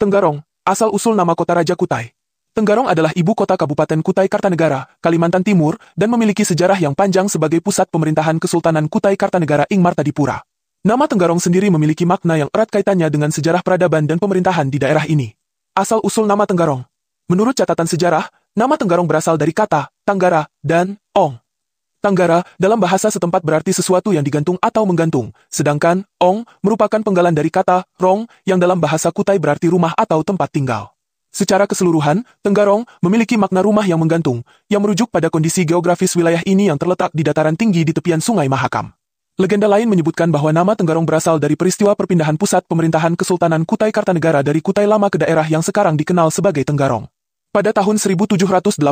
Tenggarong, asal-usul nama kota Raja Kutai. Tenggarong adalah ibu kota Kabupaten Kutai Kartanegara, Kalimantan Timur, dan memiliki sejarah yang panjang sebagai pusat pemerintahan Kesultanan Kutai Kartanegara ing Martadipura. Nama Tenggarong sendiri memiliki makna yang erat kaitannya dengan sejarah peradaban dan pemerintahan di daerah ini. Asal-usul nama Tenggarong. Menurut catatan sejarah, nama Tenggarong berasal dari kata Tanggara dan Ong. Tanggara dalam bahasa setempat berarti sesuatu yang digantung atau menggantung, sedangkan Ong merupakan penggalan dari kata Rong yang dalam bahasa Kutai berarti rumah atau tempat tinggal. Secara keseluruhan, Tenggarong memiliki makna rumah yang menggantung, yang merujuk pada kondisi geografis wilayah ini yang terletak di dataran tinggi di tepian Sungai Mahakam. Legenda lain menyebutkan bahwa nama Tenggarong berasal dari peristiwa perpindahan pusat pemerintahan Kesultanan Kutai Kartanegara dari Kutai Lama ke daerah yang sekarang dikenal sebagai Tenggarong. Pada tahun 1782,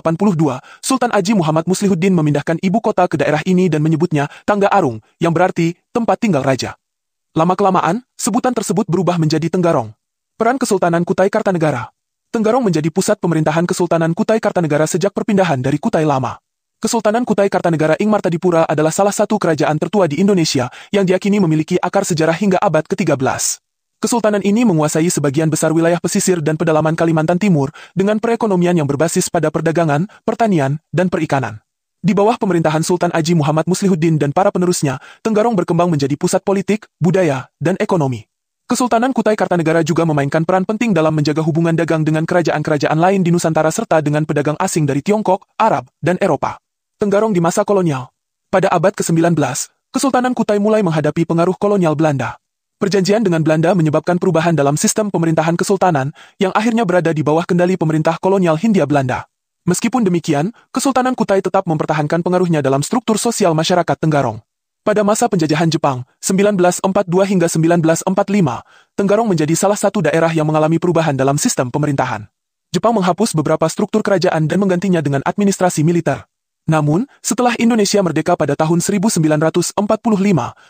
Sultan Aji Muhammad Muslihuddin memindahkan ibu kota ke daerah ini dan menyebutnya Tangga Arung, yang berarti tempat tinggal raja. Lama-kelamaan, sebutan tersebut berubah menjadi Tenggarong. Peran Kesultanan Kutai Kartanegara. Tenggarong menjadi pusat pemerintahan Kesultanan Kutai Kartanegara sejak perpindahan dari Kutai Lama. Kesultanan Kutai Kartanegara ing Martadipura adalah salah satu kerajaan tertua di Indonesia yang diyakini memiliki akar sejarah hingga abad ke-13. Kesultanan ini menguasai sebagian besar wilayah pesisir dan pedalaman Kalimantan Timur dengan perekonomian yang berbasis pada perdagangan, pertanian, dan perikanan. Di bawah pemerintahan Sultan Aji Muhammad Muslihuddin dan para penerusnya, Tenggarong berkembang menjadi pusat politik, budaya, dan ekonomi. Kesultanan Kutai Kartanegara juga memainkan peran penting dalam menjaga hubungan dagang dengan kerajaan-kerajaan lain di Nusantara serta dengan pedagang asing dari Tiongkok, Arab, dan Eropa. Tenggarong di masa kolonial. Pada abad ke-19, Kesultanan Kutai mulai menghadapi pengaruh kolonial Belanda. Perjanjian dengan Belanda menyebabkan perubahan dalam sistem pemerintahan kesultanan yang akhirnya berada di bawah kendali pemerintah kolonial Hindia Belanda. Meskipun demikian, Kesultanan Kutai tetap mempertahankan pengaruhnya dalam struktur sosial masyarakat Tenggarong. Pada masa penjajahan Jepang, 1942 hingga 1945, Tenggarong menjadi salah satu daerah yang mengalami perubahan dalam sistem pemerintahan. Jepang menghapus beberapa struktur kerajaan dan menggantinya dengan administrasi militer. Namun, setelah Indonesia merdeka pada tahun 1945,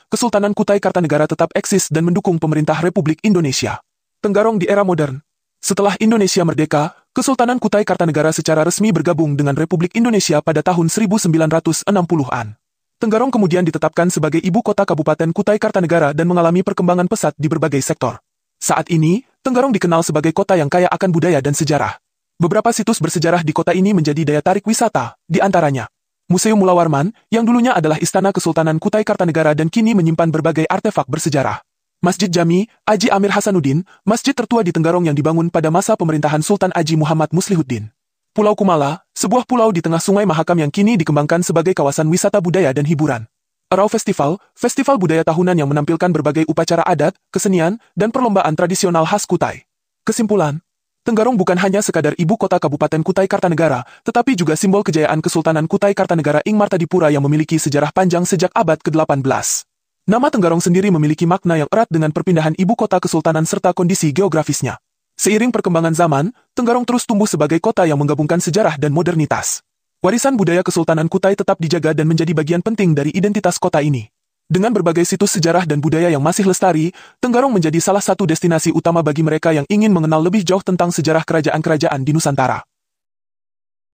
Kesultanan Kutai Kartanegara tetap eksis dan mendukung pemerintah Republik Indonesia. Tenggarong di era modern. Setelah Indonesia merdeka, Kesultanan Kutai Kartanegara secara resmi bergabung dengan Republik Indonesia pada tahun 1960-an. Tenggarong kemudian ditetapkan sebagai ibu kota Kabupaten Kutai Kartanegara dan mengalami perkembangan pesat di berbagai sektor. Saat ini, Tenggarong dikenal sebagai kota yang kaya akan budaya dan sejarah. Beberapa situs bersejarah di kota ini menjadi daya tarik wisata, di antaranya Museum Mula Warman, yang dulunya adalah Istana Kesultanan Kutai Kartanegara dan kini menyimpan berbagai artefak bersejarah. Masjid Jami, Aji Amir Hasanuddin, masjid tertua di Tenggarong yang dibangun pada masa pemerintahan Sultan Aji Muhammad Muslihuddin. Pulau Kumala, sebuah pulau di tengah Sungai Mahakam yang kini dikembangkan sebagai kawasan wisata budaya dan hiburan. Erau Festival, festival budaya tahunan yang menampilkan berbagai upacara adat, kesenian, dan perlombaan tradisional khas Kutai. Kesimpulan, Tenggarong bukan hanya sekadar ibu kota Kabupaten Kutai Kartanegara, tetapi juga simbol kejayaan Kesultanan Kutai Kartanegara ing Martadipura yang memiliki sejarah panjang sejak abad ke-18. Nama Tenggarong sendiri memiliki makna yang erat dengan perpindahan ibu kota kesultanan serta kondisi geografisnya. Seiring perkembangan zaman, Tenggarong terus tumbuh sebagai kota yang menggabungkan sejarah dan modernitas. Warisan budaya Kesultanan Kutai tetap dijaga dan menjadi bagian penting dari identitas kota ini. Dengan berbagai situs sejarah dan budaya yang masih lestari, Tenggarong menjadi salah satu destinasi utama bagi mereka yang ingin mengenal lebih jauh tentang sejarah kerajaan-kerajaan di Nusantara.